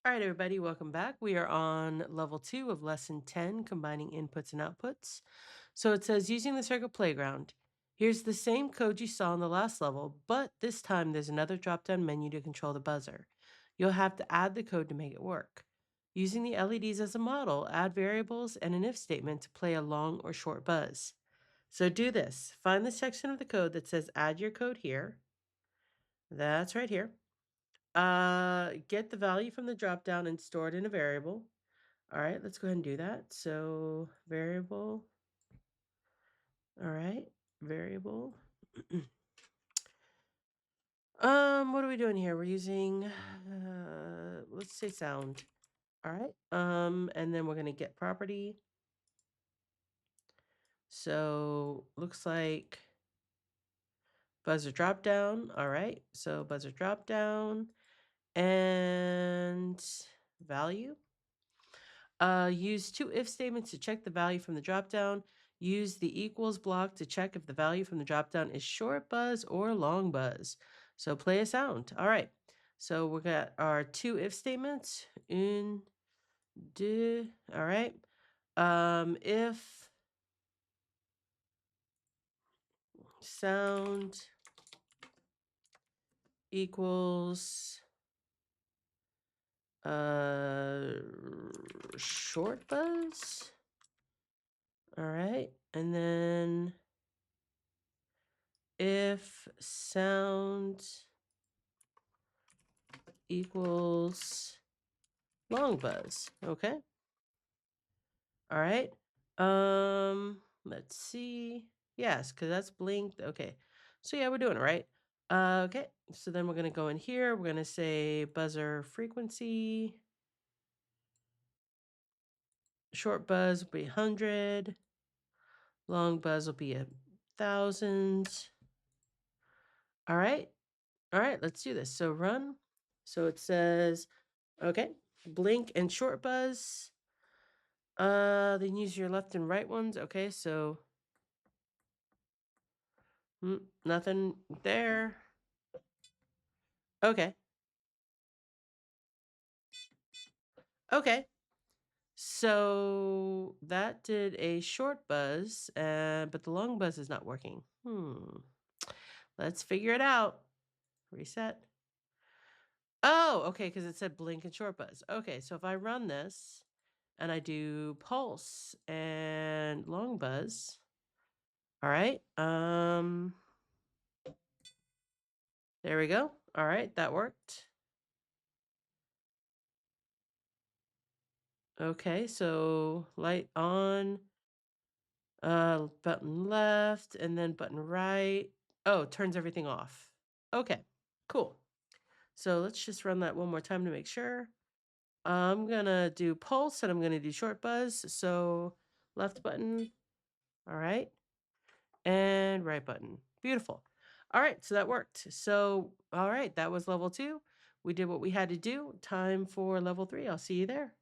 All right, everybody, welcome back. We are on level 2 of lesson 10, combining inputs and outputs. So it says using the circuit playground. Here's the same code you saw in the last level, but this time there's another drop-down menu to control the buzzer. You'll have to add the code to make it work. Using the LEDs as a model, add variables and an if statement to play a long or short buzz. So do this. Find the section of the code that says add your code here. That's right here. Get the value from the drop down and store it in a variable. All right, let's go ahead and do that. So variable, all right, variable. What are we doing here? We're using, let's say sound. All right. And then we're going to get property. So looks like buzzer drop down. All right. So buzzer drop down and value. Use two if statements to check the value from the dropdown. Use the equals block to check if the value from the dropdown is short buzz or long buzz. So play a sound. All right. So we got our two if statements. Un, deux. All right. If sound equals short buzz. All right. And then if sound equals long buzz. Okay. All right. Let's see. Yes, because that's blinked. Okay. So yeah, we're doing it right. Okay. So then we're gonna go in here. We're gonna say buzzer frequency. Short buzz will be 100. Long buzz will be 1,000. All right. All right, let's do this. So run. So it says, okay, blink and short buzz. Then use your left and right ones. Okay, so nothing there. Okay. Okay. So that did a short buzz, but the long buzz is not working. Let's figure it out. Reset. Oh, okay, because it said blink and short buzz. Okay, so if I run this and I do pulse and long buzz, all right. There we go. All right, that worked. Okay, so light on, button left, and then button right. Oh, turns everything off. Okay, cool. So let's just run that one more time to make sure. I'm gonna do pulse and I'm gonna do short buzz. So left button, all right, and right button. Beautiful. All right, so that worked. So, all right, that was level 2. We did what we had to do. Time for level 3. I'll see you there.